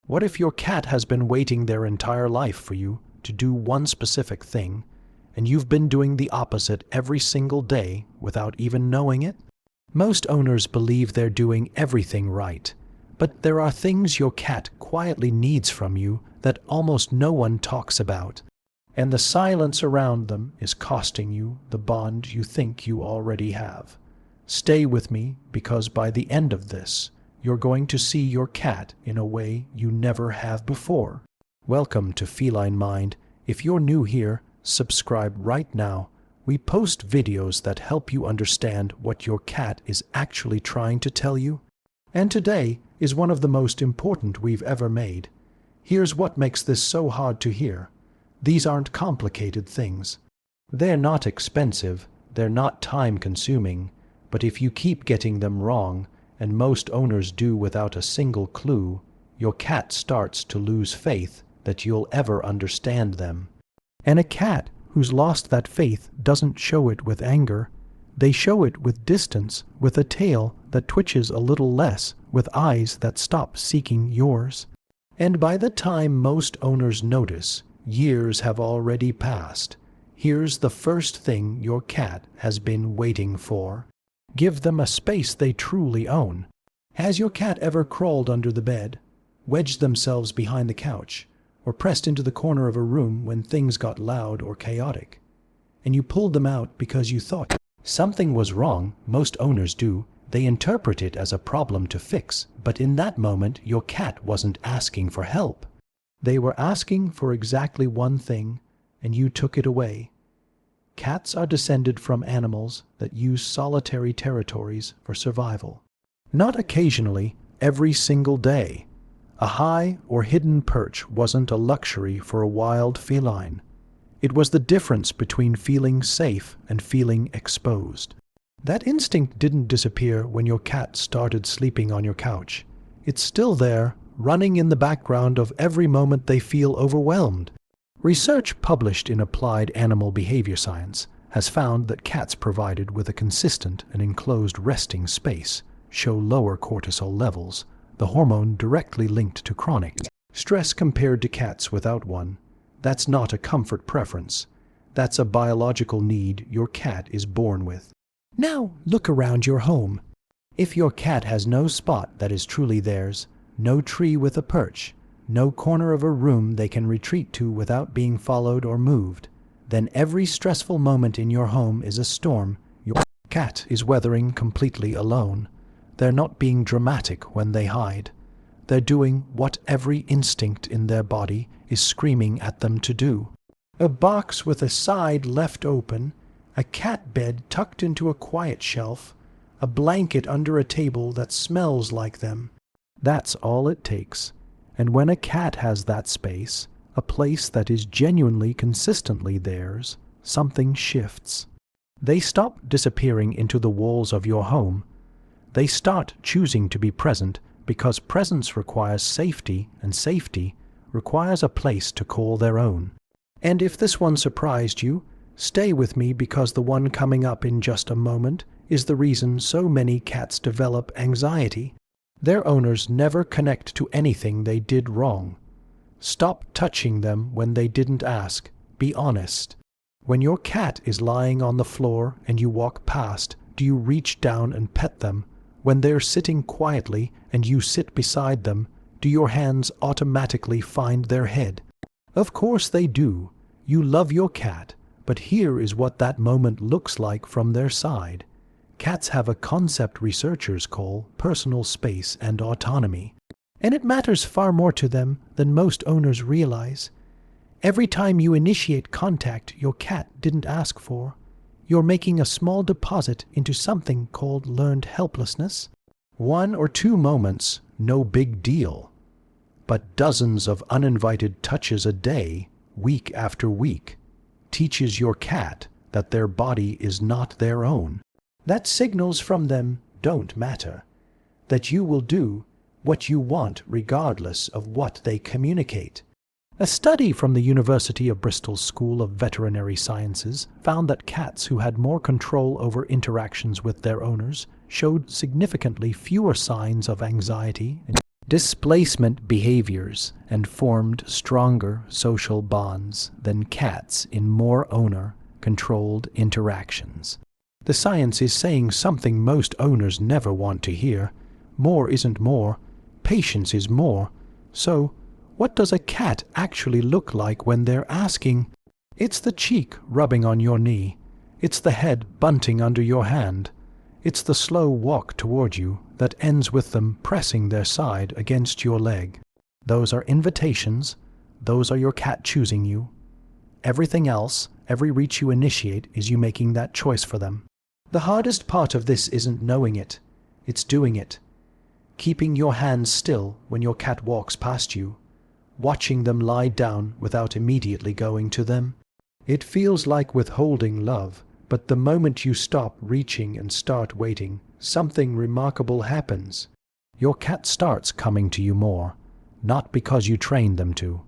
What if your cat has been waiting their entire life for you to do one specific thing, and you've been doing the opposite every single day without even knowing it? Most owners believe they're doing everything right, but there are things your cat quietly needs from you that almost no one talks about, and the silence around them is costing you the bond you think you already have. Stay with me, because by the end of this, you're going to see your cat in a way you never have before. Welcome to Feline Mind. If you're new here, subscribe right now. We post videos that help you understand what your cat is actually trying to tell you. And today is one of the most important we've ever made. Here's what makes this so hard to hear. These aren't complicated things. They're not expensive, they're not time-consuming, but if you keep getting them wrong, and most owners do without a single clue, your cat starts to lose faith that you'll ever understand them. And a cat who's lost that faith doesn't show it with anger. They show it with distance, with a tail that twitches a little less, with eyes that stop seeking yours. And by the time most owners notice, years have already passed. Here's the first thing your cat has been waiting for. Give them a space they truly own. Has your cat ever crawled under the bed, wedged themselves behind the couch, or pressed into the corner of a room when things got loud or chaotic? And you pulled them out because you thought something was wrong? Most owners do. They interpret it as a problem to fix, but in that moment your cat wasn't asking for help. They were asking for exactly one thing, and you took it away. Cats are descended from animals that use solitary territories for survival. Not occasionally, every single day. A high or hidden perch wasn't a luxury for a wild feline. It was the difference between feeling safe and feeling exposed. That instinct didn't disappear when your cat started sleeping on your couch. It's still there, running in the background of every moment they feel overwhelmed. Research published in Applied Animal Behavior Science has found that cats provided with a consistent and enclosed resting space show lower cortisol levels, the hormone directly linked to chronic stress compared to cats without one. That's not a comfort preference. That's a biological need your cat is born with. Now look around your home. If your cat has no spot that is truly theirs, no tree with a perch, no corner of a room they can retreat to without being followed or moved, then every stressful moment in your home is a storm your cat is weathering completely alone. They're not being dramatic when they hide. They're doing what every instinct in their body is screaming at them to do. A box with a side left open, a cat bed tucked into a quiet shelf, a blanket under a table that smells like them. That's all it takes. And when a cat has that space, a place that is genuinely consistently theirs, something shifts. They stop disappearing into the walls of your home. They start choosing to be present because presence requires safety, and safety requires a place to call their own. And if this one surprised you, stay with me, because the one coming up in just a moment is the reason so many cats develop anxiety. Their owners never connect to anything they did wrong. Stop touching them when they didn't ask. Be honest. When your cat is lying on the floor and you walk past, do you reach down and pet them? When they're sitting quietly and you sit beside them, do your hands automatically find their head? Of course they do. You love your cat, but here is what that moment looks like from their side. Cats have a concept researchers call personal space and autonomy, and it matters far more to them than most owners realize. Every time you initiate contact your cat didn't ask for, you're making a small deposit into something called learned helplessness. 1 or 2 moments, no big deal. But dozens of uninvited touches a day, week after week, teaches your cat that their body is not their own. That signals from them don't matter, that you will do what you want regardless of what they communicate. A study from the University of Bristol School of Veterinary Sciences found that cats who had more control over interactions with their owners showed significantly fewer signs of anxiety and displacement behaviors and formed stronger social bonds than cats in more owner-controlled interactions. The science is saying something most owners never want to hear. More isn't more. Patience is more. So, what does a cat actually look like when they're asking? It's the cheek rubbing on your knee. It's the head bunting under your hand. It's the slow walk toward you that ends with them pressing their side against your leg. Those are invitations. Those are your cat choosing you. Everything else, every reach you initiate, is you making that choice for them. The hardest part of this isn't knowing it. It's doing it. Keeping your hands still when your cat walks past you. Watching them lie down without immediately going to them. It feels like withholding love, but the moment you stop reaching and start waiting, something remarkable happens. Your cat starts coming to you more, not because you trained them to,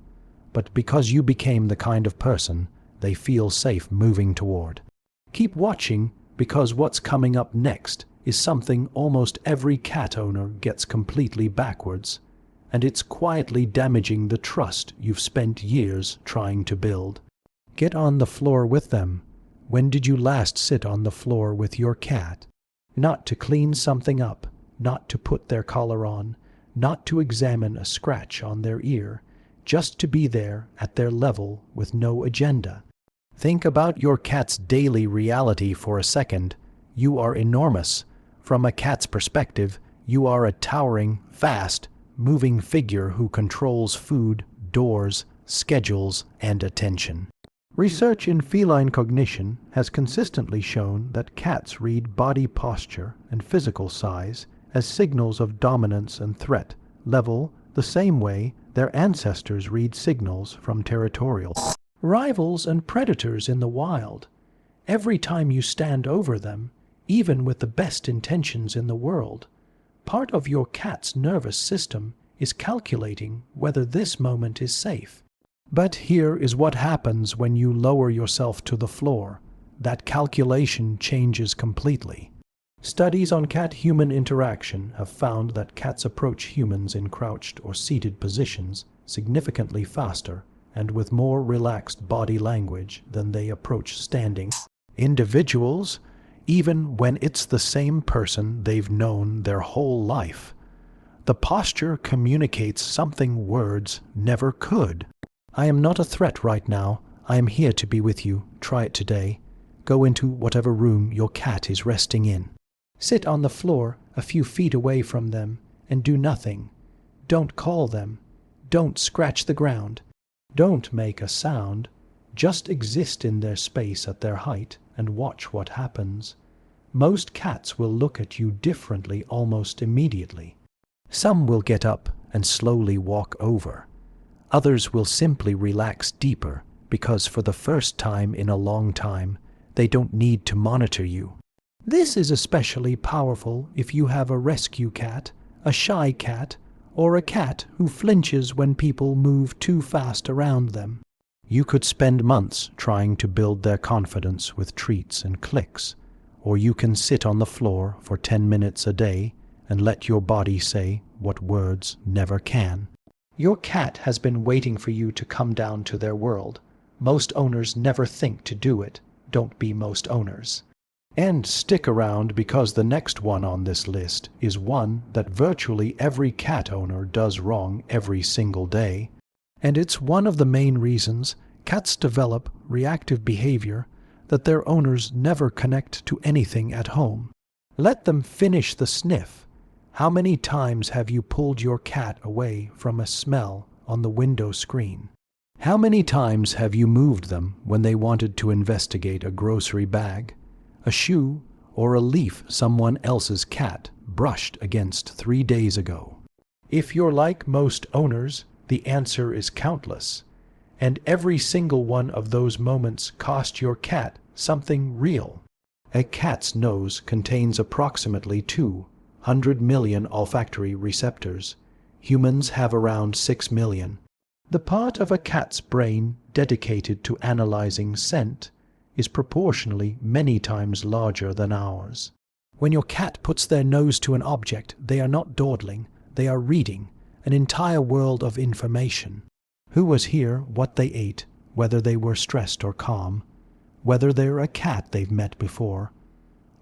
but because you became the kind of person they feel safe moving toward. Keep watching, because what's coming up next is something almost every cat owner gets completely backwards, and it's quietly damaging the trust you've spent years trying to build. Get on the floor with them. When did you last sit on the floor with your cat? Not to clean something up, not to put their collar on, not to examine a scratch on their ear, just to be there at their level with no agenda. Think about your cat's daily reality for a second. You are enormous. From a cat's perspective, you are a towering, fast, moving figure who controls food, doors, schedules, and attention. Research in feline cognition has consistently shown that cats read body posture and physical size as signals of dominance and threat level the same way their ancestors read signals from territorial rivals and predators in the wild. Every time you stand over them, even with the best intentions in the world, part of your cat's nervous system is calculating whether this moment is safe. But here is what happens when you lower yourself to the floor. That calculation changes completely. Studies on cat-human interaction have found that cats approach humans in crouched or seated positions significantly faster and with more relaxed body language than they approach standing individuals, even when it's the same person they've known their whole life. The posture communicates something words never could. I am not a threat right now. I am here to be with you. Try it today. Go into whatever room your cat is resting in. Sit on the floor a few feet away from them and do nothing. Don't call them. Don't scratch the ground. Don't make a sound. Just exist in their space at their height and watch what happens. Most cats will look at you differently almost immediately. Some will get up and slowly walk over. Others will simply relax deeper because for the first time in a long time, they don't need to monitor you. This is especially powerful if you have a rescue cat, a shy cat, or a cat who flinches when people move too fast around them. You could spend months trying to build their confidence with treats and clicks, or you can sit on the floor for 10 minutes a day and let your body say what words never can. Your cat has been waiting for you to come down to their world. Most owners never think to do it. Don't be most owners. And stick around because the next one on this list is one that virtually every cat owner does wrong every single day. And it's one of the main reasons cats develop reactive behavior that their owners never connect to anything at home. Let them finish the sniff. How many times have you pulled your cat away from a smell on the window screen? How many times have you moved them when they wanted to investigate a grocery bag, a shoe, or a leaf someone else's cat brushed against 3 days ago? If you're like most owners, the answer is countless, and every single one of those moments cost your cat something real. A cat's nose contains approximately 200 million olfactory receptors. Humans have around 6 million. The part of a cat's brain dedicated to analyzing scent is proportionally many times larger than ours. When your cat puts their nose to an object, they are not dawdling, they are reading. an entire world of information. Who was here, what they ate, whether they were stressed or calm, whether they're a cat they've met before.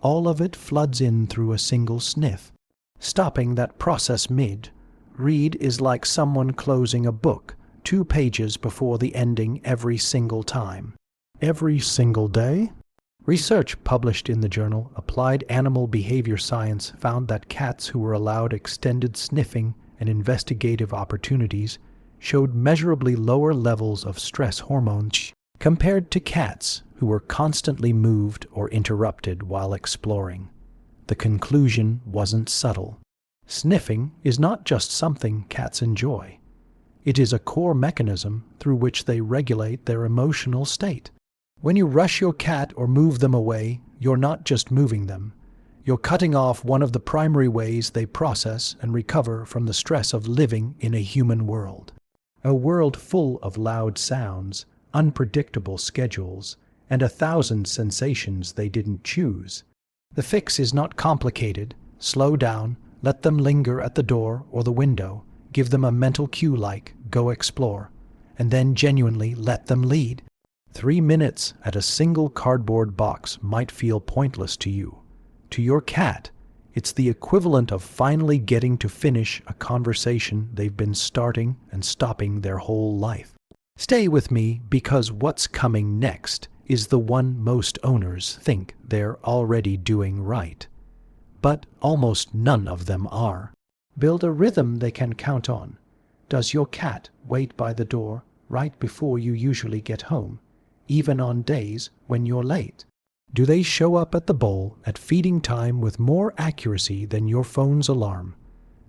All of it floods in through a single sniff. Stopping that process mid-read is like someone closing a book 2 pages before the ending every single time. Every single day? Research published in the journal Applied Animal Behavior Science found that cats who were allowed extended sniffing and investigative opportunities showed measurably lower levels of stress hormones compared to cats who were constantly moved or interrupted while exploring. The conclusion wasn't subtle. Sniffing is not just something cats enjoy. It is a core mechanism through which they regulate their emotional state. When you rush your cat or move them away, you're not just moving them. You're cutting off one of the primary ways they process and recover from the stress of living in a human world. A world full of loud sounds, unpredictable schedules, and 1,000 sensations they didn't choose. The fix is not complicated. Slow down, let them linger at the door or the window, give them a mental cue like, go explore, and then genuinely let them lead. 3 minutes at a single cardboard box might feel pointless to you. To your cat, it's the equivalent of finally getting to finish a conversation they've been starting and stopping their whole life. Stay with me, because what's coming next is the one most owners think they're already doing right. But almost none of them are. Build a rhythm they can count on. Does your cat wait by the door right before you usually get home, even on days when you're late? Do they show up at the bowl at feeding time with more accuracy than your phone's alarm?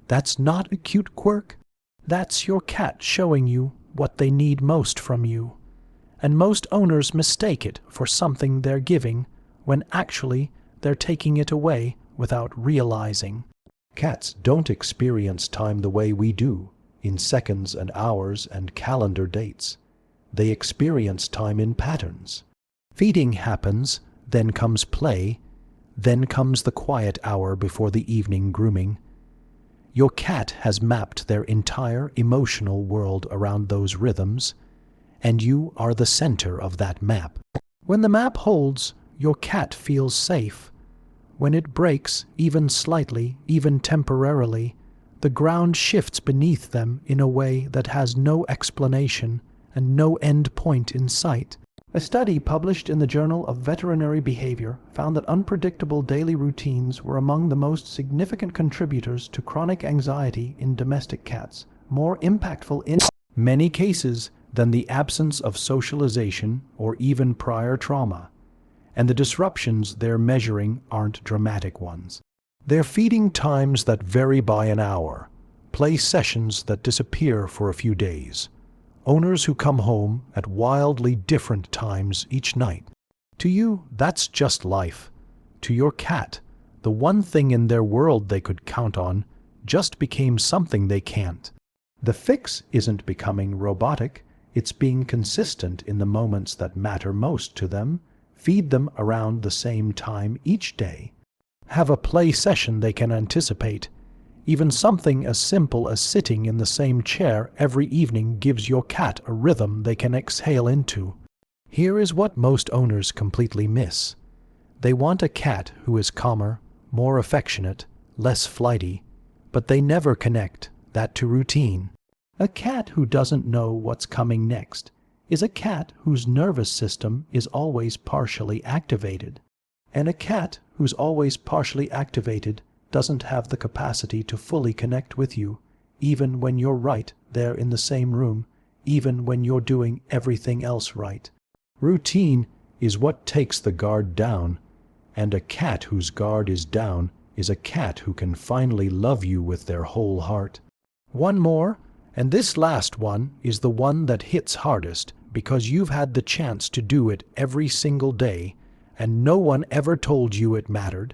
That's not a cute quirk. That's your cat showing you what they need most from you. And most owners mistake it for something they're giving, when actually they're taking it away without realizing. Cats don't experience time the way we do, in seconds and hours and calendar dates. They experience time in patterns. Feeding happens, then comes play, then comes the quiet hour before the evening grooming. Your cat has mapped their entire emotional world around those rhythms, and you are the center of that map. When the map holds, your cat feels safe. When it breaks, even slightly, even temporarily, the ground shifts beneath them in a way that has no explanation and no end point in sight. A study published in the Journal of Veterinary Behavior found that unpredictable daily routines were among the most significant contributors to chronic anxiety in domestic cats, more impactful in many cases than the absence of socialization or even prior trauma. And the disruptions they're measuring aren't dramatic ones. They're feeding times that vary by an hour, play sessions that disappear for a few days, owners who come home at wildly different times each night. To you, that's just life. To your cat, the one thing in their world they could count on just became something they can't. The fix isn't becoming robotic, it's being consistent in the moments that matter most to them. Feed them around the same time each day. Have a play session they can anticipate. Even something as simple as sitting in the same chair every evening gives your cat a rhythm they can exhale into. Here is what most owners completely miss. They want a cat who is calmer, more affectionate, less flighty, but they never connect that to routine. A cat who doesn't know what's coming next is a cat whose nervous system is always partially activated. And a cat who's always partially activated doesn't have the capacity to fully connect with you, even when you're right there in the same room, even when you're doing everything else right. Routine is what takes the guard down, and a cat whose guard is down is a cat who can finally love you with their whole heart. One more, and this last one is the one that hits hardest, because you've had the chance to do it every single day, and no one ever told you it mattered.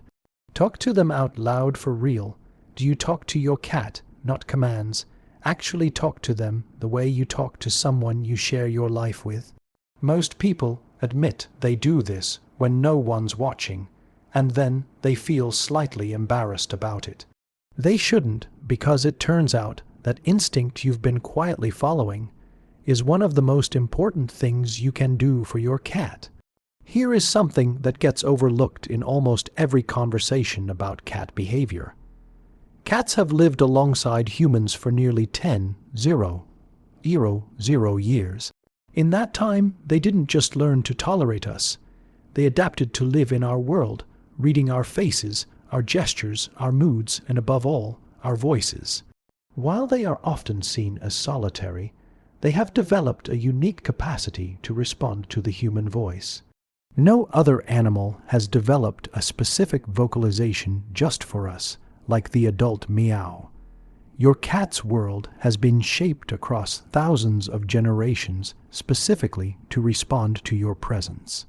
Talk to them out loud for real. Do you talk to your cat, not commands? Actually talk to them the way you talk to someone you share your life with. Most people admit they do this when no one's watching, and then they feel slightly embarrassed about it. They shouldn't, because it turns out that instinct you've been quietly following, is one of the most important things you can do for your cat. Here is something that gets overlooked in almost every conversation about cat behavior. Cats have lived alongside humans for nearly 10,000 years. In that time, they didn't just learn to tolerate us. They adapted to live in our world, reading our faces, our gestures, our moods, and above all, our voices. While they are often seen as solitary, they have developed a unique capacity to respond to the human voice. No other animal has developed a specific vocalization just for us, like the adult meow. Your cat's world has been shaped across thousands of generations specifically to respond to your presence.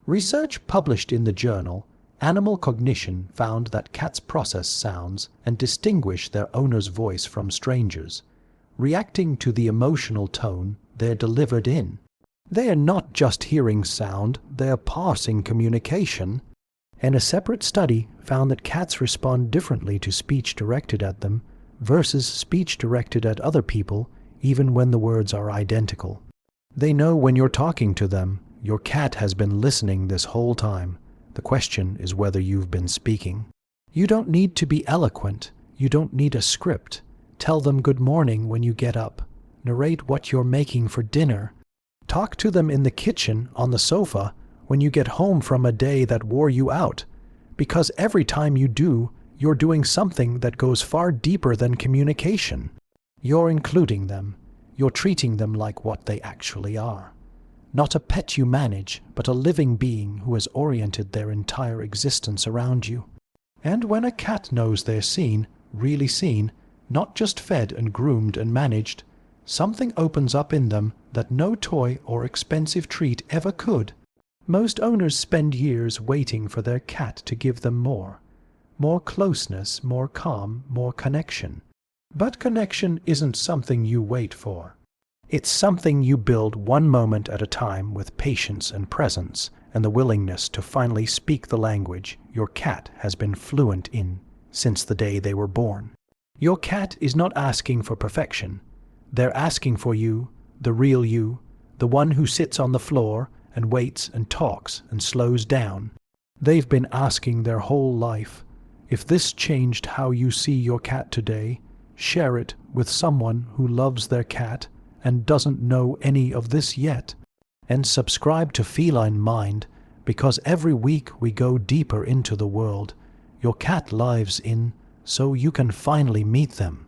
Research published in the journal Animal Cognition found that cats process sounds and distinguish their owner's voice from strangers, reacting to the emotional tone they're delivered in. They are not just hearing sound, they are parsing communication. And a separate study found that cats respond differently to speech directed at them versus speech directed at other people, even when the words are identical. They know when you're talking to them, your cat has been listening this whole time. The question is whether you've been speaking. You don't need to be eloquent. You don't need a script. Tell them good morning when you get up. Narrate what you're making for dinner. Talk to them in the kitchen, on the sofa, when you get home from a day that wore you out. Because every time you do, you're doing something that goes far deeper than communication. You're including them. You're treating them like what they actually are. Not a pet you manage, but a living being who has oriented their entire existence around you. And when a cat knows they're seen, really seen, not just fed and groomed and managed, something opens up in them that no toy or expensive treat ever could. Most owners spend years waiting for their cat to give them more. More closeness, more calm, more connection. But connection isn't something you wait for. It's something you build one moment at a time with patience and presence and the willingness to finally speak the language your cat has been fluent in since the day they were born. Your cat is not asking for perfection. They're asking for you, the real you, the one who sits on the floor and waits and talks and slows down. They've been asking their whole life. If this changed how you see your cat today, share it with someone who loves their cat and doesn't know any of this yet. And subscribe to Feline Mind, because every week we go deeper into the world your cat lives in, so you can finally meet them.